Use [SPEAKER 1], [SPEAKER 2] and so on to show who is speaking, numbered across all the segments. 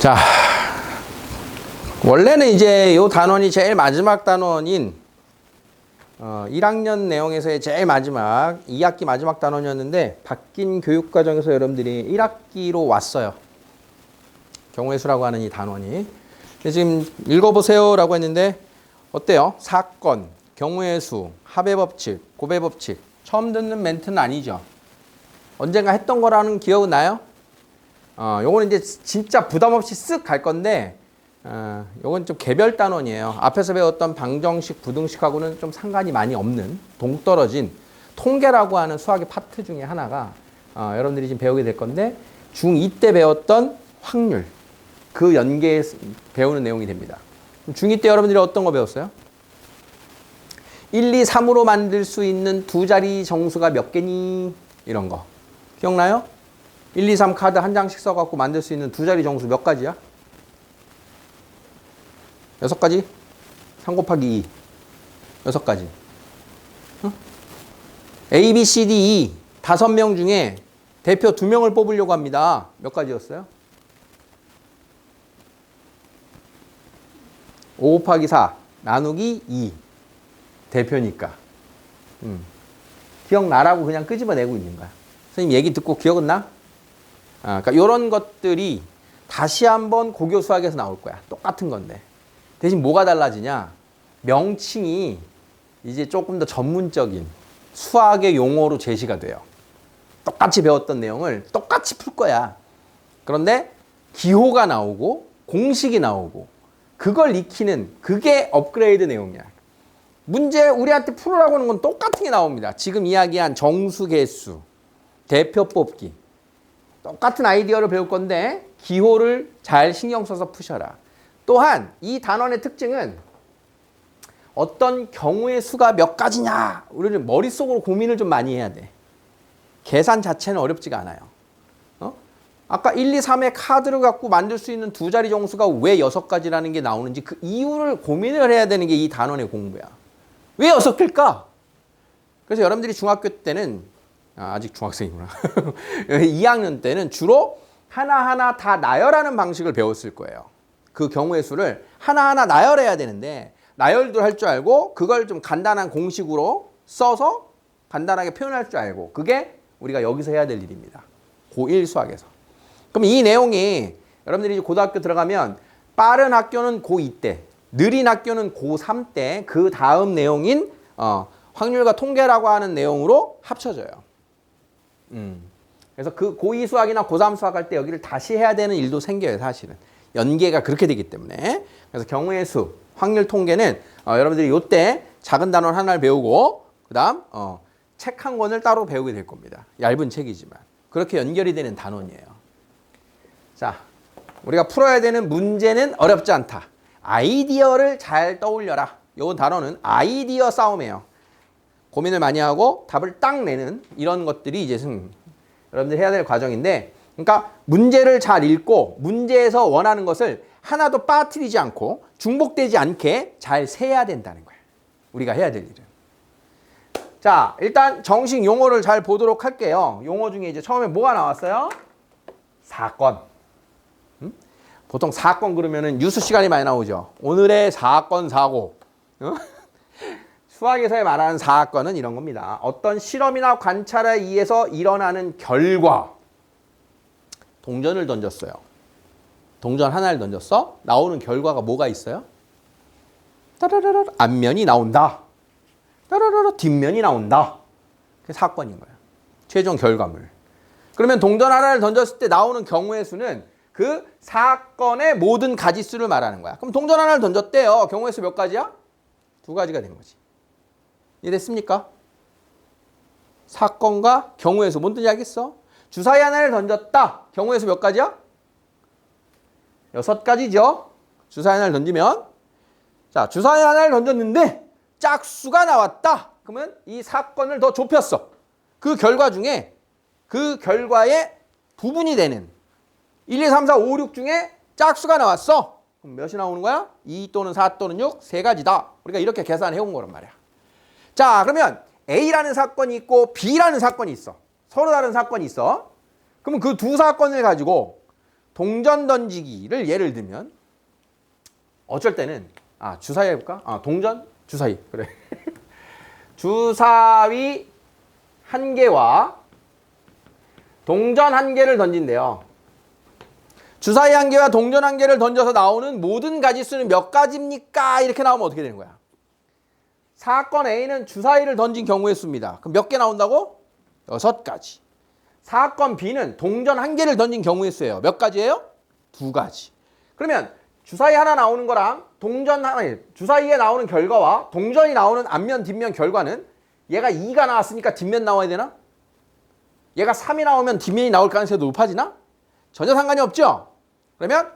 [SPEAKER 1] 자, 원래는 이제 요 단원이 제일 마지막 단원인 1학년 내용에서의 제일 마지막 2학기 마지막 단원이었는데 바뀐 교육과정에서 여러분들이 1학기로 왔어요. 경우의 수라고 하는 이 단원이. 근데 지금 읽어보세요 라고 했는데 어때요? 사건, 경우의 수, 합의 법칙, 고배 법칙. 처음 듣는 멘트는 아니죠. 언젠가 했던 거라는 기억은 나요? 요거는 이제 진짜 부담 없이 쓱 갈 건데 요건 좀 개별 단원이에요. 앞에서 배웠던 방정식, 부등식하고는 좀 상관이 많이 없는 동떨어진 통계라고 하는 수학의 파트 중에 하나가 여러분들이 지금 배우게 될 건데 중2 때 배웠던 확률, 그 연계에 배우는 내용이 됩니다. 중2 때 여러분들이 어떤 거 배웠어요? 1, 2, 3으로 만들 수 있는 두 자리 정수가 몇 개니? 이런 거. 기억나요? 1, 2, 3 카드 한 장씩 써갖고 만들 수 있는 두 자리 정수 몇 가지야? 6가지? 3 곱하기 2. 6가지. A, B, C, D, E 5명 중에 대표 2명을 뽑으려고 합니다. 몇 가지였어요? 5 곱하기 4 나누기 2. 대표니까. 기억나라고 그냥 끄집어내고 있는 거야. 선생님 얘기 듣고 기억은 나? 그러니까 이런 것들이 다시 한번 고교 수학에서 나올 거야. 똑같은 건데. 대신 뭐가 달라지냐? 명칭이 이제 조금 더 전문적인 수학의 용어로 제시가 돼요. 똑같이 배웠던 내용을 똑같이 풀 거야. 그런데 기호가 나오고 공식이 나오고 그걸 익히는 그게 업그레이드 내용이야. 문제 우리한테 풀으라고 하는 건 똑같은 게 나옵니다. 지금 이야기한 정수 개수, 대표 뽑기. 똑같은 아이디어를 배울 건데 기호를 잘 신경 써서 푸셔라. 또한 이 단원의 특징은 어떤 경우의 수가 몇 가지냐 우리는 머릿속으로 고민을 좀 많이 해야 돼. 계산 자체는 어렵지가 않아요. 아까 1, 2, 3의 카드를 갖고 만들 수 있는 두 자리 정수가 왜 6가지라는 게 나오는지 그 이유를 고민을 해야 되는 게 이 단원의 공부야. 왜 6개일까? 그래서 여러분들이 중학교 때는 아직 중학생이구나. 2학년 때는 주로 하나하나 다 나열하는 방식을 배웠을 거예요. 그 경우의 수를 하나하나 나열해야 되는데 나열도 할 줄 알고 그걸 좀 간단한 공식으로 써서 간단하게 표현할 줄 알고 그게 우리가 여기서 해야 될 일입니다. 고1 수학에서. 그럼 이 내용이 여러분들이 이제 고등학교 들어가면 빠른 학교는 고2 때, 느린 학교는 고3 때 그 다음 내용인 확률과 통계라고 하는 내용으로 합쳐져요. 그래서 그 고2 수학이나 고3 수학할 때 여기를 다시 해야 되는 일도 생겨요, 사실은. 연계가 그렇게 되기 때문에. 그래서 경우의 수, 확률 통계는 여러분들이 이때 작은 단원 하나를 배우고 그다음 책 한 권을 따로 배우게 될 겁니다. 얇은 책이지만. 그렇게 연결이 되는 단원이에요. 자, 우리가 풀어야 되는 문제는 어렵지 않다. 아이디어를 잘 떠올려라. 이 단어는 아이디어 싸움이에요. 고민을 많이 하고 답을 딱 내는 이런 것들이 이제 여러분들이 해야 될 과정인데 그러니까 문제를 잘 읽고 문제에서 원하는 것을 하나도 빠뜨리지 않고 중복되지 않게 잘 세야 된다는 거예요. 우리가 해야 될 일은. 자, 일단 정식 용어를 잘 보도록 할게요. 용어 중에 이제 처음에 뭐가 나왔어요? 사건. 보통 사건 그러면은 뉴스 시간이 많이 나오죠. 오늘의 사건 사고. 수학에서 말하는 사건은 이런 겁니다. 어떤 실험이나 관찰에 의해서 일어나는 결과. 동전을 던졌어요. 동전 하나를 던졌어. 나오는 결과가 뭐가 있어요? 따라라라 앞면이 나온다. 따라라라 뒷면이 나온다. 그게 사건인 거예요. 최종 결과물. 그러면 동전 하나를 던졌을 때 나오는 경우의 수는 그 사건의 모든 가지수를 말하는 거야. 그럼 동전 하나를 던졌대요. 경우의 수 몇 가지야? 2가지가 된 거지. 이해됐습니까? 사건과 경우의 수. 뭔 뜻인지 알겠어? 주사위 하나를 던졌다. 경우의 수 몇 가지야? 6가지죠. 주사위 하나를 던지면 자, 주사위 하나를 던졌는데 짝수가 나왔다. 그러면 이 사건을 더 좁혔어. 그 결과 중에 그 결과의 부분이 되는 1, 2, 3, 4, 5, 6 중에 짝수가 나왔어. 그럼 몇이 나오는 거야? 2 또는 4 또는 6, 3가지다. 우리가 이렇게 계산해 온 거란 말이야. 자, 그러면 A라는 사건이 있고 B라는 사건이 있어. 서로 다른 사건이 있어. 그러면 그 두 사건을 가지고 동전 던지기를 예를 들면 어쩔 때는 주사위 해볼까? 동전? 주사위. 그래. 주사위 한 개와 동전 한 개를 던진대요. 주사위 한 개와 동전 한 개를 던져서 나오는 모든 가지수는 몇 가지입니까? 이렇게 나오면 어떻게 되는 거야? 사건 A는 주사위를 던진 경우의 수입니다. 그럼 몇 개 나온다고? 6가지. 사건 B는 동전 한 개를 던진 경우의 수예요. 몇 가지예요? 2가지. 그러면 주사위 하나 나오는 거랑 주사위에 나오는 결과와 동전이 나오는 앞면, 뒷면 결과는 얘가 2가 나왔으니까 뒷면 나와야 되나? 얘가 3이 나오면 뒷면이 나올 가능성이 높아지나? 전혀 상관이 없죠? 그러면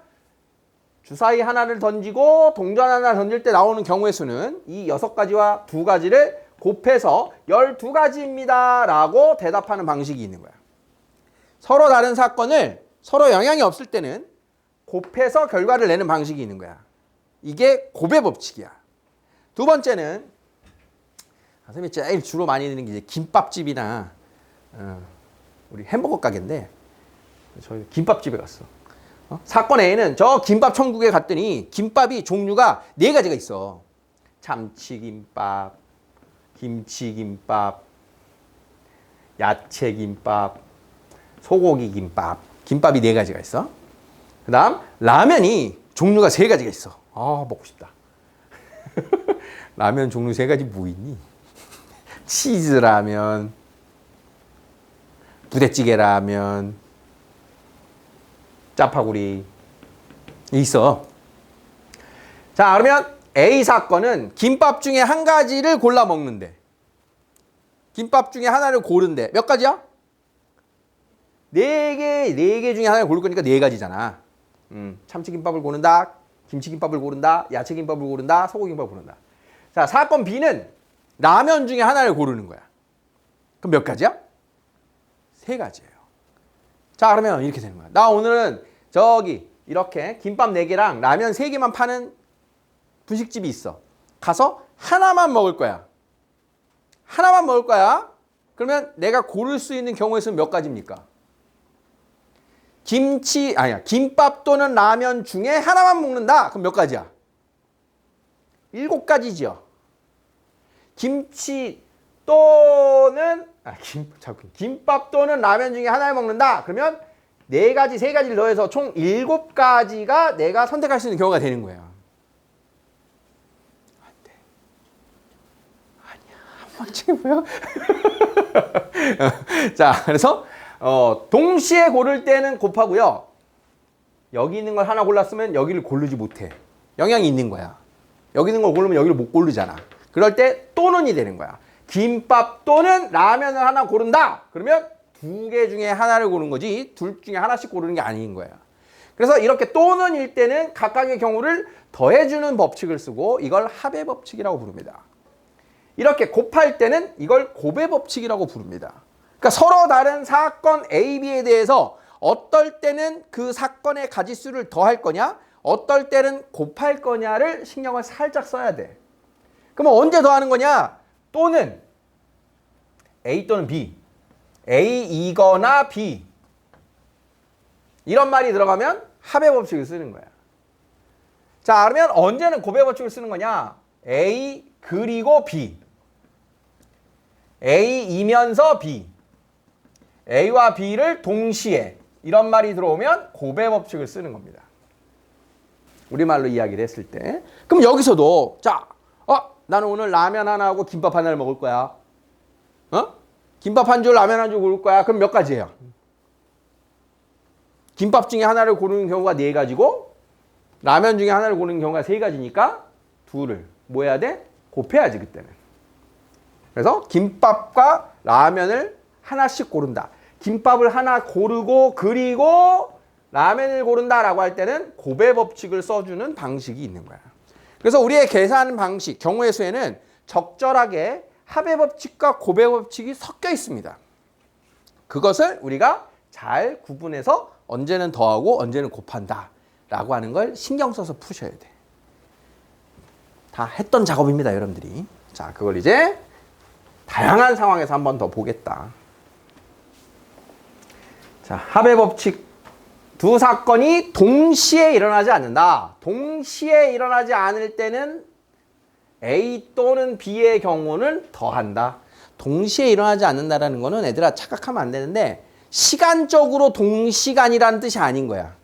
[SPEAKER 1] 주사위 하나를 던지고 동전 하나를 던질 때 나오는 경우의 수는 이 6가지와 2가지를 곱해서 12가지입니다 라고 대답하는 방식이 있는 거야. 서로 다른 사건을 서로 영향이 없을 때는 곱해서 결과를 내는 방식이 있는 거야. 이게 곱의 법칙이야. 두 번째는 선생님이 제일 주로 많이 드는 게 이제 김밥집이나 우리 햄버거 가게인데 저희 김밥집에 갔어. 사건 A는 저 김밥 천국에 갔더니 김밥이 종류가 4가지가 있어. 참치김밥, 김치김밥, 야채김밥, 소고기김밥. 김밥이 4가지가 있어. 그 다음 라면이 종류가 3가지가 있어. 먹고 싶다. 라면 종류 3가지 뭐 있니? 치즈라면, 부대찌개라면, 짜파구리 있어. 자, 그러면 A 사건은 김밥 중에 한 가지를 골라 먹는데 김밥 중에 하나를 고른데 몇 가지야? 4개 중에 하나를 고를 거니까 4가지잖아. 참치김밥을 고른다, 김치김밥을 고른다, 야채김밥을 고른다, 소고기김밥을 고른다. 자, 사건 B는 라면 중에 하나를 고르는 거야. 그럼 몇 가지야? 3가지예요. 자, 그러면 이렇게 되는 거야. 나 오늘은 저기 이렇게 김밥 4개랑 라면 3개만 파는 분식집이 있어. 가서 하나만 먹을 거야. 하나만 먹을 거야. 그러면 내가 고를 수 있는 경우의 수는 몇 가지입니까? 김밥 또는 라면 중에 하나만 먹는다. 그럼 몇 가지야? 7가지죠. 김밥 또는 라면 중에 하나를 먹는다. 그러면 4가지, 3가지를 더해서 총 7가지가 내가 선택할 수 있는 경우가 되는 거예요. 안 돼. 아니야. 한번 찍어보여. 자, 그래서 동시에 고를 때는 곱하고요. 여기 있는 걸 하나 골랐으면 여기를 고르지 못해. 영향이 있는 거야. 여기 있는 걸 고르면 여기를 못 고르잖아. 그럴 때 또는이 되는 거야. 김밥 또는 라면을 하나 고른다. 그러면 2개 중에 하나를 고른 거지 둘 중에 하나씩 고르는 게 아닌 거야. 그래서 이렇게 또는일 때는 각각의 경우를 더해주는 법칙을 쓰고 이걸 합의 법칙이라고 부릅니다. 이렇게 곱할 때는 이걸 곱의 법칙이라고 부릅니다. 그러니까 서로 다른 사건 A, B에 대해서 어떨 때는 그 사건의 가지수를 더할 거냐, 어떨 때는 곱할 거냐를 신경을 살짝 써야 돼. 그러면 언제 더하는 거냐? 또는 A 또는 B, A이거나 B 이런 말이 들어가면 합의 법칙을 쓰는 거야. 자, 그러면 언제는 곱의 법칙을 쓰는 거냐? A 그리고 B, A이면서 B, A와 B를 동시에 이런 말이 들어오면 곱의 법칙을 쓰는 겁니다. 우리말로 이야기를 했을 때. 그럼 여기서도 자, 나는 오늘 라면 하나 하고 김밥 하나를 먹을 거야. 김밥 한 줄, 라면 한 줄 고를 거야. 그럼 몇 가지예요? 김밥 중에 하나를 고르는 경우가 4가지고 라면 중에 하나를 고르는 경우가 3가지니까 둘을 뭐 해야 돼? 곱해야지 그때는. 그래서 김밥과 라면을 하나씩 고른다. 김밥을 하나 고르고 그리고 라면을 고른다라고 할 때는 곱의 법칙을 써주는 방식이 있는 거야. 그래서 우리의 계산 방식, 경우의 수에는 적절하게 합의 법칙과 곱의 법칙이 섞여 있습니다. 그것을 우리가 잘 구분해서 언제는 더하고 언제는 곱한다 라고 하는 걸 신경 써서 푸셔야 돼. 다 했던 작업입니다, 여러분들이. 자, 그걸 이제 다양한 상황에서 한 번 더 보겠다. 자, 합의 법칙 두 사건이 동시에 일어나지 않는다. 동시에 일어나지 않을 때는 A 또는 B의 경우는 더한다. 동시에 일어나지 않는다라는 거는 애들아 착각하면 안 되는데 시간적으로 동시간이라는 뜻이 아닌 거야.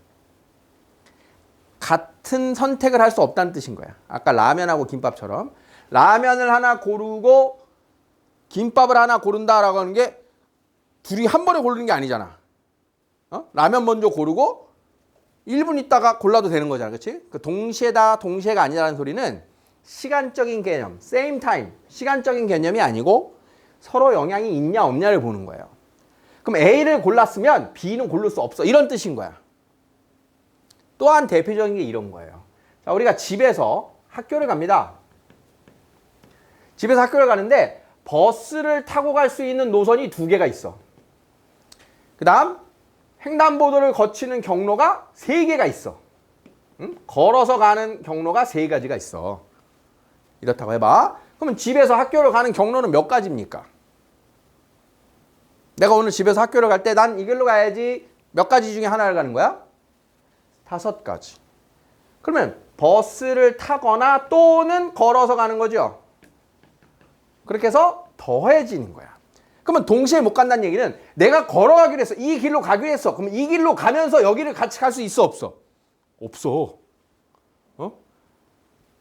[SPEAKER 1] 같은 선택을 할 수 없다는 뜻인 거야. 아까 라면하고 김밥처럼 라면을 하나 고르고 김밥을 하나 고른다라고 하는 게 둘이 한 번에 고르는 게 아니잖아. 라면 먼저 고르고 1분 있다가 골라도 되는 거잖아. 그렇지? 그 동시에다 동시에가 아니라는 소리는 시간적인 개념, same time, 시간적인 개념이 아니고 서로 영향이 있냐 없냐를 보는 거예요. 그럼 A를 골랐으면 B는 고를 수 없어. 이런 뜻인 거야. 또한 대표적인 게 이런 거예요. 자, 우리가 집에서 학교를 갑니다. 집에서 학교를 가는데 버스를 타고 갈 수 있는 노선이 2개가 있어. 그 다음 횡단보도를 거치는 경로가 3개가 있어. 응? 걸어서 가는 경로가 3가지가 있어. 이렇다고 해봐. 그러면 집에서 학교를 가는 경로는 몇 가지입니까? 내가 오늘 집에서 학교를 갈 때 난 이 길로 가야지 몇 가지 중에 하나를 가는 거야? 5가지. 그러면 버스를 타거나 또는 걸어서 가는 거죠. 그렇게 해서 더해지는 거야. 그러면 동시에 못 간다는 얘기는 내가 걸어가기로 했어. 이 길로 가기로 했어. 그럼 이 길로 가면서 여기를 같이 갈 수 있어 없어? 없어.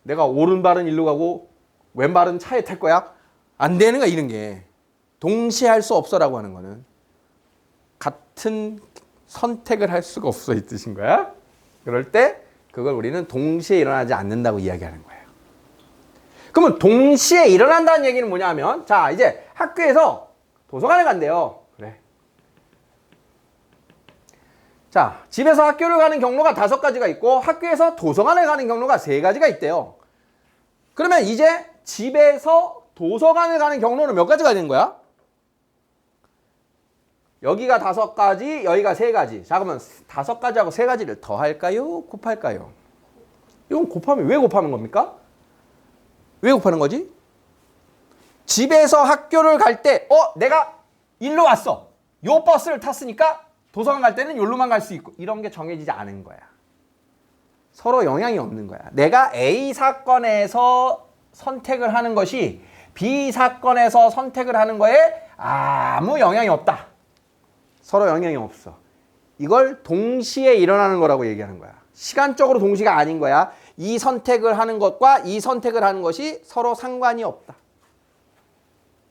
[SPEAKER 1] 내가 오른발은 일로 가고 왼발은 차에 탈 거야? 안 되는 거야 이런 게. 동시에 할 수 없어라고 하는 거는 같은 선택을 할 수가 없어 이 뜻인 거야. 그럴 때 그걸 우리는 동시에 일어나지 않는다고 이야기하는 거예요. 그러면 동시에 일어난다는 얘기는 뭐냐면 자 이제 학교에서 도서관에 간대요. 그래. 자 집에서 학교를 가는 경로가 5가지가 있고 학교에서 도서관에 가는 경로가 3가지가 있대요. 그러면 이제 집에서 도서관을 가는 경로는 몇 가지가 되는 거야? 여기가 5가지, 여기가 3가지. 자 그러면 5가지하고 3가지를 더할까요? 곱할까요? 이건 곱하면 왜 곱하는 겁니까? 왜 곱하는 거지? 집에서 학교를 갈 때 내가 일로 왔어. 요 버스를 탔으니까 도서관 갈 때는 여기로만 갈 수 있고 이런 게 정해지지 않은 거야. 서로 영향이 없는 거야. 내가 A 사건에서 선택을 하는 것이 B 사건에서 선택을 하는 거에 아무 영향이 없다. 서로 영향이 없어. 이걸 동시에 일어나는 거라고 얘기하는 거야. 시간적으로 동시가 아닌 거야. 이 선택을 하는 것과 이 선택을 하는 것이 서로 상관이 없다.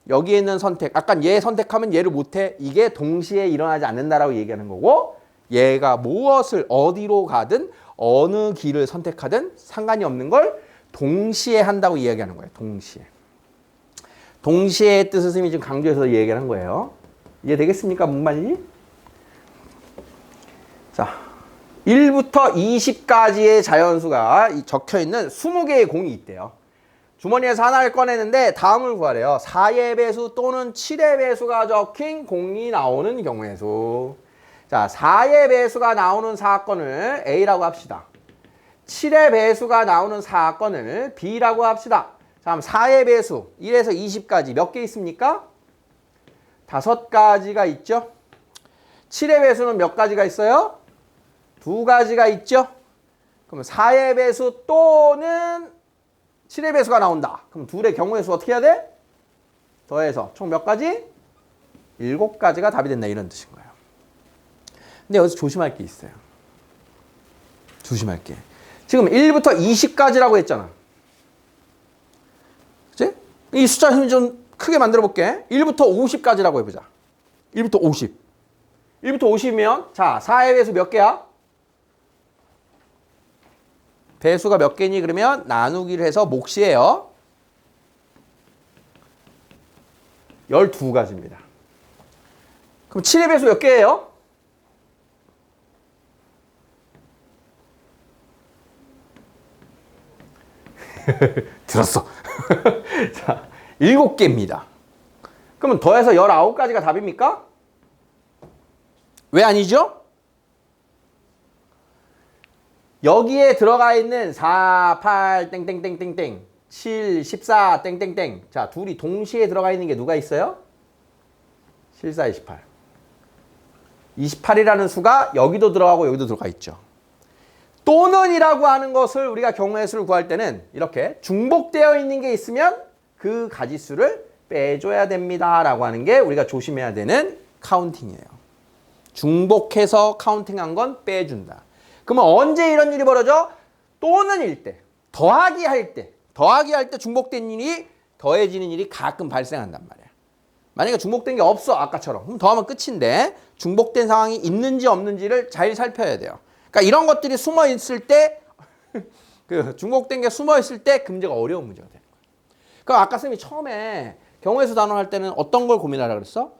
[SPEAKER 1] 여기에 있는 선택, 아까 얘 선택하면 얘를 못해. 이게 동시에 일어나지 않는다라고 얘기하는 거고 얘가 무엇을 어디로 가든 어느 길을 선택하든 상관이 없는 걸 동시에 한다고 이야기하는 거예요. 동시에. 동시에의 뜻을 선생님이 지금 강조해서 얘기를 한 거예요. 이해 되겠습니까? 문반이? 자, 1부터 20까지의 자연수가 적혀있는 20개의 공이 있대요. 주머니에서 하나를 꺼내는데 다음을 구하래요. 4의 배수 또는 7의 배수가 적힌 공이 나오는 경우의 수. 자, 4의 배수가 나오는 사건을 A라고 합시다. 7의 배수가 나오는 사건을 B라고 합시다. 자, 그럼 4의 배수 1에서 20까지 몇 개 있습니까? 5가지가 있죠. 7의 배수는 몇 가지가 있어요? 2가지가 있죠. 그럼 4의 배수 또는 7의 배수가 나온다. 그럼 둘의 경우의 수 어떻게 해야 돼? 더해서 총 몇 가지? 7가지가 답이 된다 이런 뜻인 거예요. 근데 여기서 조심할 게 있어요. 조심할 게. 지금 1부터 20까지라고 했잖아. 그치? 이 숫자 좀 크게 만들어 볼게. 1부터 50까지라고 해보자. 1부터 50. 1부터 50이면 자 4의 배수 몇 개야? 배수가 몇 개니? 그러면 나누기를 해서 몫이에요. 12가지입니다. 그럼 7의 배수 몇 개예요? 들었어. 자, 7개입니다. 그러면 더해서 19가지가 답입니까? 왜 아니죠? 여기에 들어가 있는 4, 8, 땡땡땡땡땡, 7, 14, 땡땡땡. 자, 둘이 동시에 들어가 있는 게 누가 있어요? 7, 4, 28. 28이라는 수가 여기도 들어가고 여기도 들어가 있죠. 또는이라고 하는 것을 우리가 경우의 수를 구할 때는 이렇게 중복되어 있는 게 있으면 그 가지수를 빼줘야 됩니다 라고 하는 게 우리가 조심해야 되는 카운팅이에요. 중복해서 카운팅한 건 빼준다. 그러면 언제 이런 일이 벌어져? 또는일 때, 더하기 할 때 중복된 일이 더해지는 일이 가끔 발생한단 말이야. 만약에 중복된 게 없어 아까처럼 그럼 더하면 끝인데 중복된 상황이 있는지 없는지를 잘 살펴야 돼요. 그러니까 이런 것들이 숨어 있을 때 그 중복된 게 숨어 있을 때 그 문제가 어려운 문제가 되는 거예요. 그럼 아까 쌤이 처음에 경우의 수 단원 할 때는 어떤 걸 고민하라 그랬어?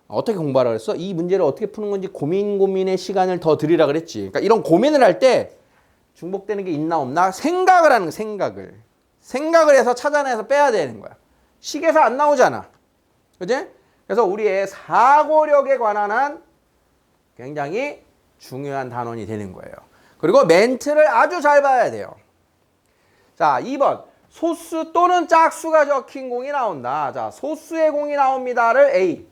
[SPEAKER 1] 어떻게 공부하라 그랬어? 이 문제를 어떻게 푸는 건지 고민의 시간을 더 드리라 그랬지. 그러니까 이런 고민을 할 때 중복되는 게 있나 없나 생각을 하는 거야. 생각을 해서 찾아내서 빼야 되는 거야. 식에서 안 나오잖아. 그지? 그래서 우리의 사고력에 관한 한 굉장히 중요한 단원이 되는 거예요. 그리고 멘트를 아주 잘 봐야 돼요. 자, 2번. 소수 또는 짝수가 적힌 공이 나온다. 자, 소수의 공이 나옵니다를 A,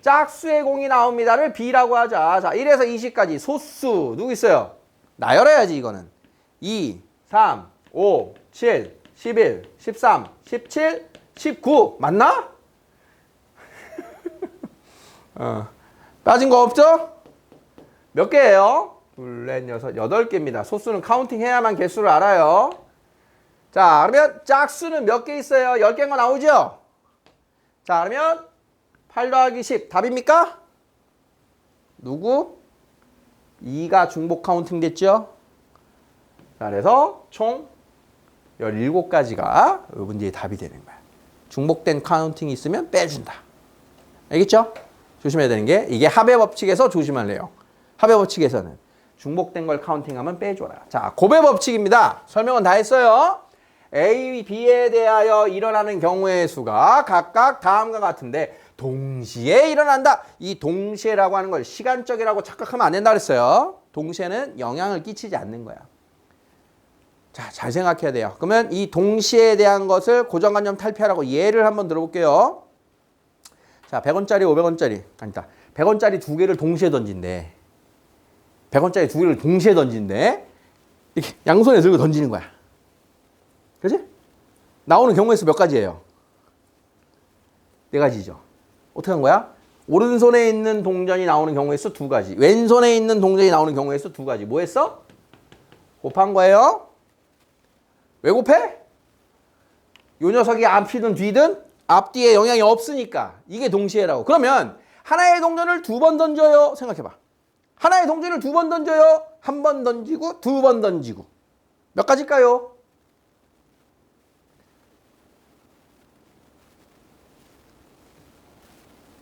[SPEAKER 1] 짝수의 공이 나옵니다를 B라고 하자. 자, 1에서 20까지 소수 누구 있어요? 나열해야지 이거는. 2, 3, 5, 7, 11, 13, 17, 19 맞나? 빠진 거 없죠? 몇 개예요? 둘, 넷, 여섯, 8개입니다. 소수는 카운팅 해야만 개수를 알아요. 자, 그러면 짝수는 몇 개 있어요? 10개인 거 나오죠? 자, 그러면 8 더하기 10 답입니까? 누구? 2가 중복 카운팅 됐죠? 자, 그래서 총 17가지가 이 문제의 답이 되는 거야. 중복된 카운팅이 있으면 빼준다. 알겠죠? 조심해야 되는 게 이게 합의 법칙에서 조심하래요. 합의 법칙에서는 중복된 걸 카운팅하면 빼줘라. 자, 곱의 법칙입니다. 설명은 다 했어요. A, B에 대하여 일어나는 경우의 수가 각각 다음과 같은데 동시에 일어난다. 이 동시에라고 하는 걸 시간적이라고 착각하면 안 된다 그랬어요. 동시에는 영향을 끼치지 않는 거야. 자, 잘 생각해야 돼요. 그러면 이 동시에 대한 것을 고정관념 탈피하라고 예를 한번 들어볼게요. 자, 100원짜리, 500원짜리. 아니다. 100원짜리 2개를 동시에 던진대. 100원짜리 2개를 동시에 던진대. 이렇게 양손에 들고 던지는 거야. 그지? 나오는 경우의 수 몇 가지예요? 4가지죠. 어떻게 한 거야? 오른손에 있는 동전이 나오는 경우의 수 2가지. 왼손에 있는 동전이 나오는 경우의 수 2가지. 뭐 했어? 곱한 거예요. 왜 곱해? 요 녀석이 앞이든 뒤든 앞뒤에 영향이 없으니까 이게 동시에라고. 그러면 하나의 동전을 2번 던져요. 생각해봐. 하나의 동전을 2번 던져요. 1번 던지고 2번 던지고. 몇 가지일까요?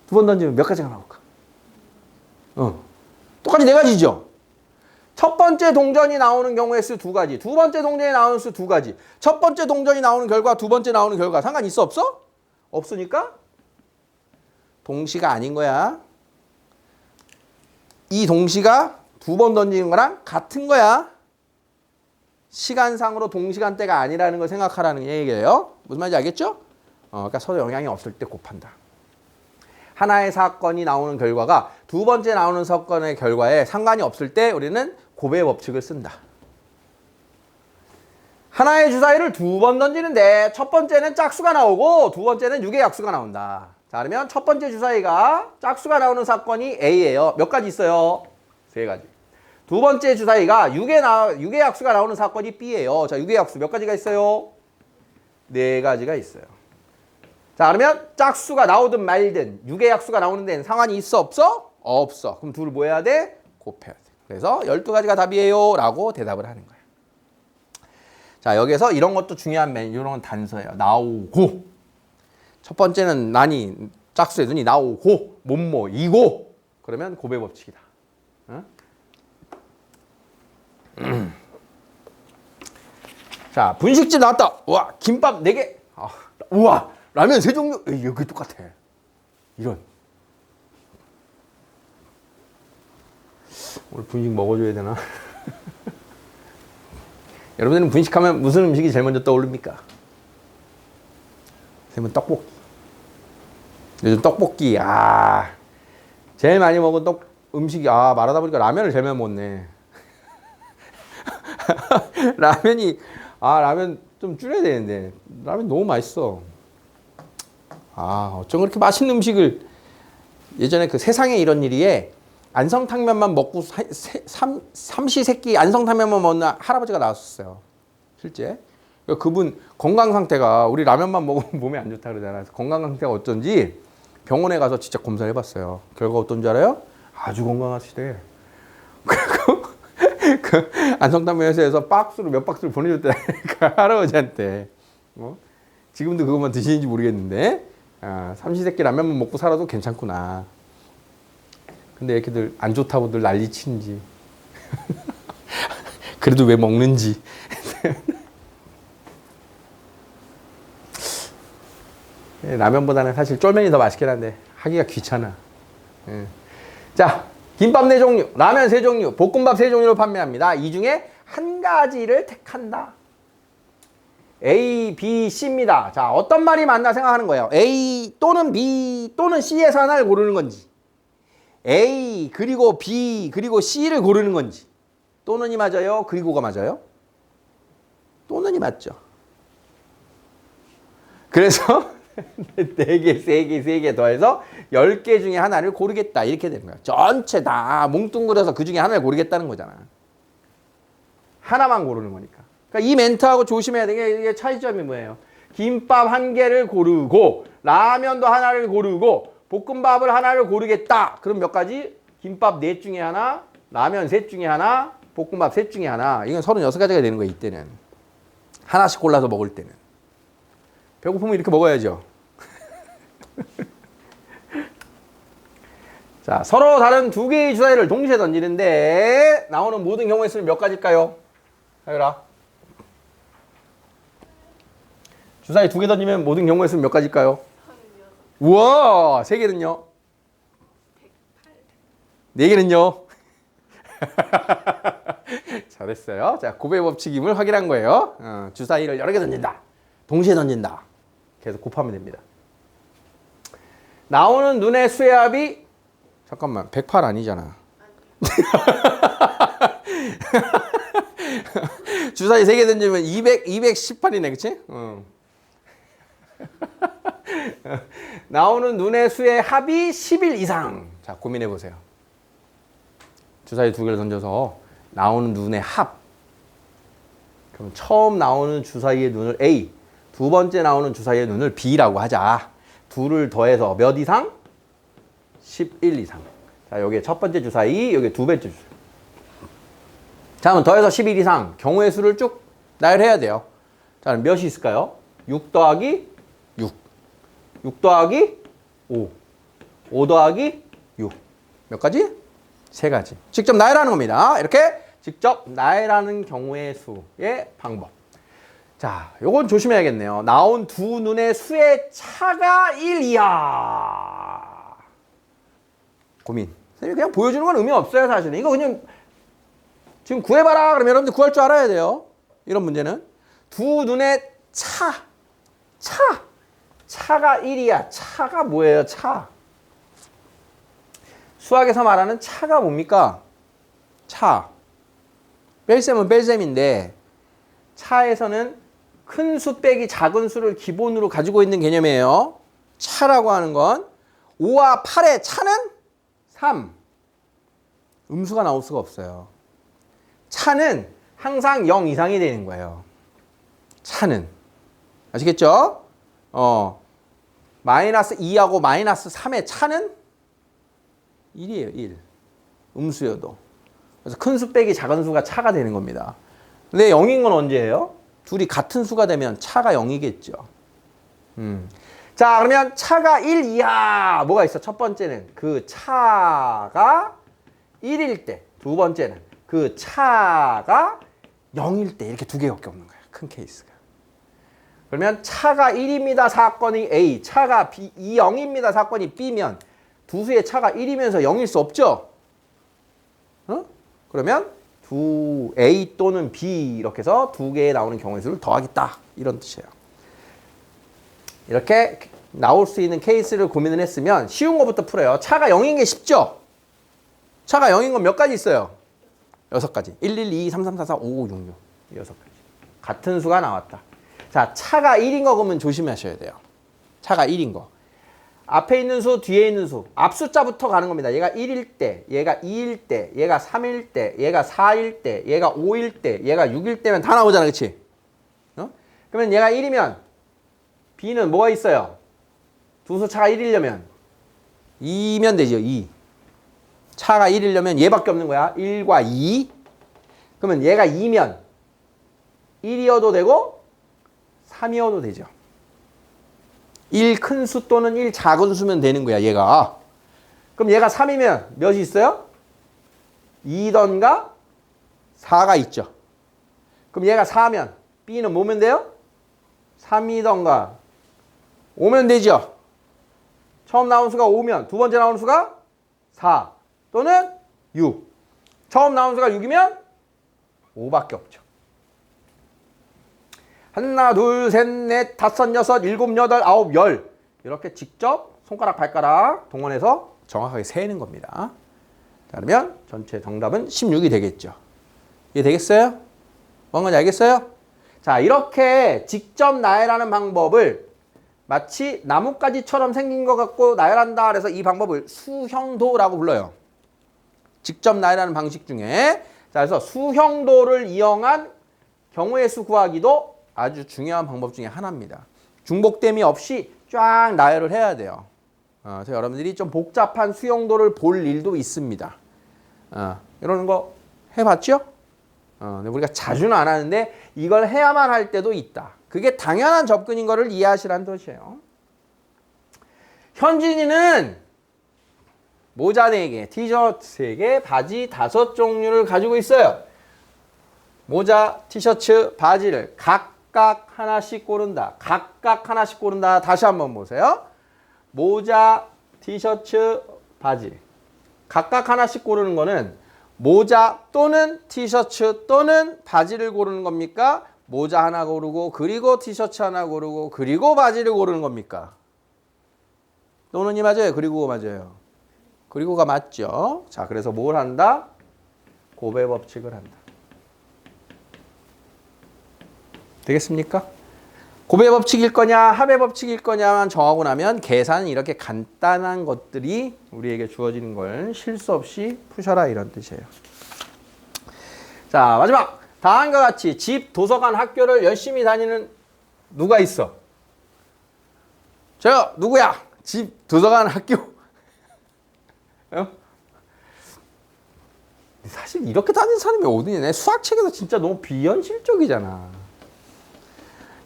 [SPEAKER 1] 두 번 던지면 몇 가지가 나올까? 똑같이 4가지죠. 첫 번째 동전이 나오는 경우의 수 2가지. 두 번째 동전이 나오는 수 2가지. 첫 번째 동전이 나오는 결과, 두 번째 나오는 결과 상관 있어 없어? 없으니까 동시가 아닌 거야. 이 동시가 2번 던지는 거랑 같은 거야. 시간상으로 동시간대가 아니라는 걸 생각하라는 얘기예요. 무슨 말인지 알겠죠? 그러니까 서로 영향이 없을 때 곱한다. 하나의 사건이 나오는 결과가 두 번째 나오는 사건의 결과에 상관이 없을 때 우리는 곱의 법칙을 쓴다. 하나의 주사위를 2번 던지는데 첫 번째는 짝수가 나오고 두 번째는 6의 약수가 나온다. 자, 그러면 첫 번째 주사위가 짝수가 나오는 사건이 A예요. 몇 가지 있어요? 3가지. 두 번째 주사위가 6의 약수가 나오는 사건이 B예요. 자, 6의 약수 몇 가지가 있어요? 4가지가 있어요. 자, 그러면 짝수가 나오든 말든 6의 약수가 나오는 데는 상관이 있어 없어? 없어. 그럼 둘을 뭐 해야 돼? 곱해야 돼. 그래서 12가지가 답이에요 라고 대답을 하는 거야. 자, 여기에서 이런 것도 중요한 이런 건 단서예요. 나오고. 첫 번째는 난이 짝수의 눈이 나오고 뭐이고 그러면 곱의 법칙이다. 응? 자, 분식집 나왔다. 우와, 김밥 4개. 우와, 라면 3종류. 에이, 여기 똑같아. 이런. 오늘 분식 먹어줘야 되나? 여러분들은 분식하면 무슨 음식이 제일 먼저 떠오릅니까? 쌤은 떡볶이. 요즘 떡볶이. 제일 많이 먹은 음식이 말하다 보니까 라면을 제일 많이 먹네. 라면 좀 줄여야 되는데 라면 너무 맛있어. 어쩜 그렇게 맛있는 음식을. 예전에 그 세상에 이런 일이에 안성탕면만 먹고 삼시세끼 안성탕면만 먹는 할아버지가 나왔었어요. 실제. 그분 건강 상태가 우리 라면만 먹으면 몸에 안 좋다 그러잖아요. 그래서 건강 상태가 어쩐지 병원에 가서 진짜 검사를 해봤어요. 결과 어떤 줄 알아요? 아주 건강하시대. 그리고 그 안성탕면 회사에서 몇 박스를 보내줬다니까 할아버지한테. 지금도 그것만 드시는지 모르겠는데 삼시세끼 라면만 먹고 살아도 괜찮구나. 근데 이렇게들 안 좋다고 늘 난리치는지 그래도 왜 먹는지. 라면보다는 사실 쫄면이 더 맛있긴 한데 하기가 귀찮아. 자, 김밥 4종류, 라면 3종류, 볶음밥 3종류를 판매합니다. 이 중에 한 가지를 택한다. A, B, C입니다. 자, 어떤 말이 맞나 생각하는 거예요. A 또는 B 또는 C에서 하나를 고르는 건지, A 그리고 B 그리고 C를 고르는 건지. 또는이 맞아요? 그리고가 맞아요? 또는이 맞죠. 그래서 4개, 3개, 3개 더해서 10개 중에 하나를 고르겠다. 이렇게 되는 거야. 전체 다 뭉뚱그려서 그 중에 하나를 고르겠다는 거잖아. 하나만 고르는 거니까. 그러니까 이 멘트하고 조심해야 되는 게 이게 차이점이 뭐예요? 김밥 1개를 고르고 라면도 하나를 고르고 볶음밥을 하나를 고르겠다. 그럼 몇 가지? 김밥 4 중에 하나, 라면 3 중에 하나, 볶음밥 3 중에 하나. 이건 36가지가 되는 거예요. 이때는. 하나씩 골라서 먹을 때는. 배고프면 이렇게 먹어야죠. 자, 서로 다른 2개의 주사위를 동시에 던지는데 나오는 모든 경우의 수는 몇 가지일까요? 하율아. 주사위 2개 던지면 모든 경우의 수는 몇 가지일까요? 우와, 3개는요? 4개는요? 잘했어요. 자, 곱의 법칙임을 확인한 거예요. 주사위를 여러 개 던진다. 동시에 던진다. 계속 곱하면 됩니다. 나오는 눈의 수의 합이 잠깐만 108 아니잖아. 주사위 3개 던지면 218이네. 그치? 나오는 눈의 수의 합이 11 이상. 자, 고민해 보세요. 주사위 2개를 던져서 나오는 눈의 합. 그럼 처음 나오는 주사위의 눈을 A, 두 번째 나오는 주사위의 눈을 B라고 하자. 둘을 더해서 몇 이상? 11 이상. 자, 여기에 첫 번째 주사위, 여기에 두 번째 주사위. 자, 그럼 더해서 11 이상 경우의 수를 쭉 나열해야 돼요. 자, 그럼 몇이 있을까요? 6 더하기 6. 6 더하기 5. 5 더하기 6. 몇 가지? 3가지. 직접 나열하는 겁니다. 이렇게 직접 나열하는 경우의 수의 방법. 자, 요건 조심해야겠네요. 나온 두 눈의 수의 차가 1 이하. 고민. 선생님이 그냥 보여주는 건 의미 없어요, 사실은. 이거 그냥 지금 구해봐라 그러면 여러분들 구할 줄 알아야 돼요. 이런 문제는. 두 눈의 차가 1이야. 차가 뭐예요? 차. 수학에서 말하는 차가 뭡니까? 차. 뺄셈은 뺄셈인데 차에서는 큰 수 빼기 작은 수를 기본으로 가지고 있는 개념이에요. 차라고 하는 건 5와 8의 차는 3. 음수가 나올 수가 없어요. 차는 항상 0 이상이 되는 거예요. 차는. 아시겠죠? 마이너스 2하고 마이너스 3의 차는 1이에요. 1. 음수여도. 그래서 큰 수 빼기 작은 수가 차가 되는 겁니다. 근데 0인 건 언제예요? 둘이 같은 수가 되면 차가 0이겠죠. 자, 그러면 차가 1 이하 뭐가 있어? 첫 번째는 그 차가 1일 때, 두 번째는 그 차가 0일 때 이렇게 두 개밖에 없는 거야. 큰 케이스가. 그러면 차가 1입니다. 사건이 A, 차가 B, 0입니다. 사건이 B면 두 수의 차가 1이면서 0일 수 없죠? 그러면 두 A 또는 B 이렇게 해서 두 개에 나오는 경우의 수를 더하겠다. 이런 뜻이에요. 이렇게 나올 수 있는 케이스를 고민을 했으면 쉬운 것부터 풀어요. 차가 0인 게 쉽죠? 차가 0인 건 몇 가지 있어요? 6가지. 1, 1, 2, 3, 3, 4, 4, 5, 5, 6, 6. 6가지. 같은 수가 나왔다. 자, 차가 1인 거 그러면 조심하셔야 돼요. 차가 1인 거. 앞에 있는 수, 뒤에 있는 수. 앞 숫자부터 가는 겁니다. 얘가 1일 때, 얘가 2일 때, 얘가 3일 때, 얘가 4일 때, 얘가 5일 때, 얘가 6일 때면 다 나오잖아. 그치? 그러면 얘가 1이면 B는 뭐가 있어요? 두 수 차가 1이려면 2면 되죠. 2. 차가 1이려면 얘밖에 없는 거야. 1과 2. 그러면 얘가 2면 1이어도 되고 3이어도 되죠. 1 큰 수 또는 1 작은 수면 되는 거야. 얘가. 그럼 얘가 3이면 몇이 있어요? 2던가 4가 있죠. 그럼 얘가 4면 B는 뭐면 돼요? 3이던가 5면 되죠. 처음 나온 수가 5면 두 번째 나온 수가 4 또는 6. 처음 나온 수가 6이면 5밖에 없죠. 하나, 둘, 셋, 넷, 다섯, 여섯, 일곱, 여덟, 아홉, 열. 이렇게 직접 손가락, 발가락 동원해서 정확하게 세는 겁니다. 자, 그러면 전체 정답은 16이 되겠죠. 이해 되겠어요? 뭔지 알겠어요? 자, 이렇게 직접 나열하는 방법을 마치 나뭇가지처럼 생긴 것 같고 나열한다 그래서 이 방법을 수형도라고 불러요. 직접 나열하는 방식 중에. 자, 그래서 수형도를 이용한 경우의 수 구하기도 아주 중요한 방법 중에 하나입니다. 중복됨이 없이 쫙 나열을 해야 돼요. 그래서 여러분들이 좀 복잡한 수형도를 볼 일도 있습니다. 이러는 거 해봤죠? 근데 우리가 자주는 안 하는데 이걸 해야만 할 때도 있다. 그게 당연한 접근인 거를 이해하시라는 뜻이에요. 현진이는 모자 4개, 티셔츠 3개, 바지 5종류를 가지고 있어요. 모자, 티셔츠, 바지를 각각 하나씩 고른다. 각각 하나씩 고른다. 다시 한번 보세요. 모자, 티셔츠, 바지. 각각 하나씩 고르는 거는 모자 또는 티셔츠 또는 바지를 고르는 겁니까? 모자 하나 고르고 그리고 티셔츠 하나 고르고 그리고 바지를 고르는 겁니까? 또는이 맞아요? 그리고가 맞아요? 그리고가 맞죠. 자, 그래서 뭘 한다? 곱의 법칙을 한다. 되겠습니까? 곱의 법칙일 거냐 합의 법칙일 거냐만 정하고 나면 계산은 이렇게 간단한 것들이 우리에게 주어지는 걸 실수 없이 푸셔라 이런 뜻이에요. 자, 마지막 다음과 같이 집, 도서관, 학교를 열심히 다니는 누가 있어? 저요. 누구야? 집, 도서관, 학교. 사실 이렇게 다니는 사람이 어디냐. 내 수학책에서 진짜 너무 비현실적이잖아.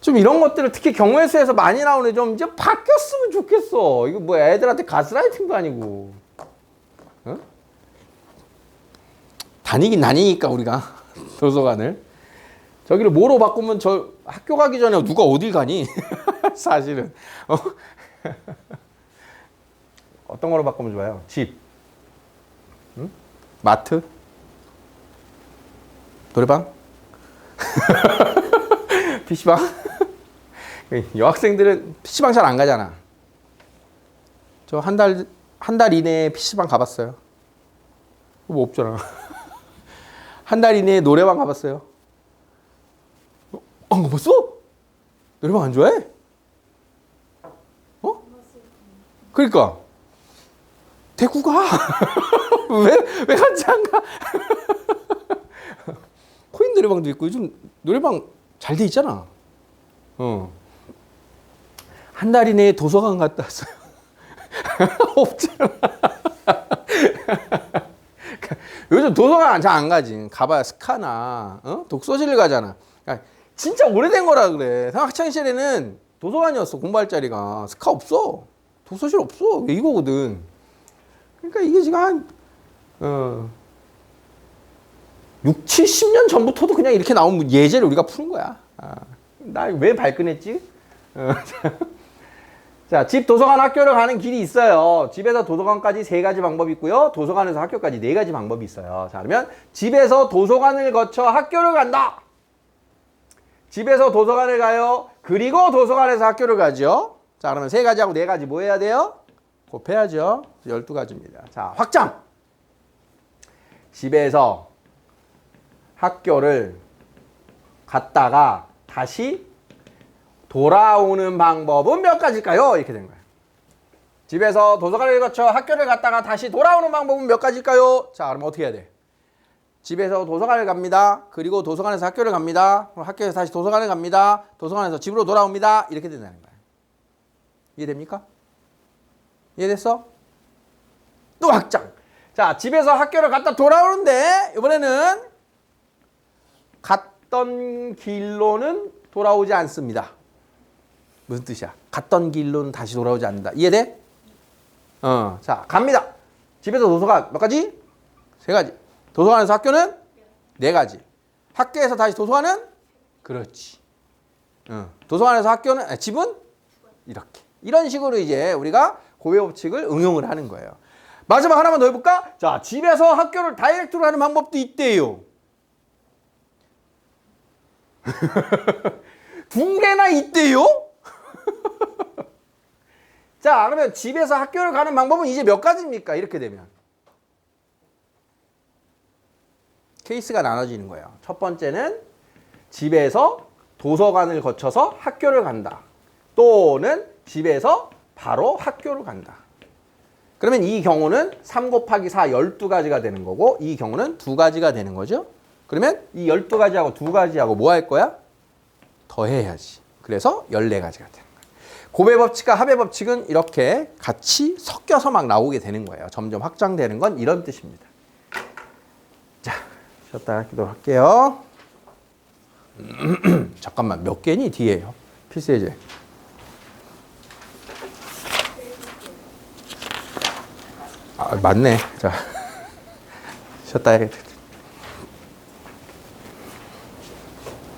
[SPEAKER 1] 좀 이런 것들을 특히 경우의 수에서 많이 나오네. 좀 이제 바뀌었으면 좋겠어. 이거 뭐 애들한테 가스라이팅도 아니고. 다니긴 다니니까 우리가 도서관을. 저기를 뭐로 바꾸면 저 학교 가기 전에 누가 어딜 가니? 사실은. 어떤 거로 바꾸면 좋아요? 집. 응? 마트. 노래방. PC방. 여학생들은 PC방 잘 안 가잖아. 저 한 달 이내에 PC방 가봤어요. 뭐 없잖아. 한 달 이내에 노래방 가봤어요. 안 가봤어? 노래방 안 좋아해? 그러니까 대구 가. 왜 같이 안 가? 코인 노래방도 있고 요즘 노래방 잘 돼 있잖아. 한 달 이내에 도서관 갔다 왔어요. 없잖아. 요즘 도서관 잘 안 가지. 가봐야 스카나 독서실을 가잖아. 그러니까 진짜 오래된 거라 그래. 학창시절에는 도서관이었어. 공부할 자리가. 스카 없어. 독서실 없어. 이거거든. 그러니까 이게 지금 한 6, 70년 전부터도 그냥 이렇게 나온 예제를 우리가 푸는 거야. 나 왜 발끈했지? 자, 집, 도서관, 학교를 가는 길이 있어요. 집에서 도서관까지 3가지 방법이 있고요. 도서관에서 학교까지 4가지 방법이 있어요. 자, 그러면 집에서 도서관을 거쳐 학교를 간다. 집에서 도서관을 가요. 그리고 도서관에서 학교를 가죠. 자, 그러면 3가지하고 4가지 뭐 해야 돼요? 곱해야죠. 12가지입니다. 자, 확장. 집에서 학교를 갔다가 다시 돌아오는 방법은 몇 가지일까요? 이렇게 된 거예요. 집에서 도서관을 거쳐 학교를 갔다가 다시 돌아오는 방법은 몇 가지일까요? 자, 그럼 어떻게 해야 돼? 집에서 도서관을 갑니다. 그리고 도서관에서 학교를 갑니다. 그럼 학교에서 다시 도서관을 갑니다. 도서관에서 집으로 돌아옵니다. 이렇게 된다는 거예요. 이해됩니까? 이해됐어? 또 확장. 자, 집에서 학교를 갔다 돌아오는데 이번에는 갔던 길로는 돌아오지 않습니다. 무슨 뜻이야? 갔던 길로는 다시 돌아오지 않는다. 이해돼? 자, 갑니다. 집에서 도서관 몇 가지? 3가지. 도서관에서 학교는 4가지. 학교에서 다시 도서관은? 그렇지. 도서관에서 학교는, 집은? 이렇게. 이런 식으로 이제 우리가 고배 법칙을 응용을 하는 거예요. 마지막 하나만 더 해볼까? 자, 집에서 학교를 다이렉트로 하는 방법도 있대요. 2개나 있대요? 자, 그러면 집에서 학교를 가는 방법은 이제 몇 가지입니까? 이렇게 되면. 케이스가 나눠지는 거예요. 첫 번째는 집에서 도서관을 거쳐서 학교를 간다. 또는 집에서 바로 학교를 간다. 그러면 이 경우는 3 곱하기 4 12가지가 되는 거고 이 경우는 2가지가 되는 거죠. 그러면 이 12가지하고 2가지하고 뭐 할 거야? 더해야지. 그래서 14가지가 되는 거예요. 고배 법칙과 합의 법칙은 이렇게 같이 섞여서 막 나오게 되는 거예요. 점점 확장되는 건 이런 뜻입니다. 자, 쉬었다 하기도 할게요. 잠깐만, 몇 개니 뒤에요? 필수예제. 아, 맞네. 자, 쉬었다 해야겠다.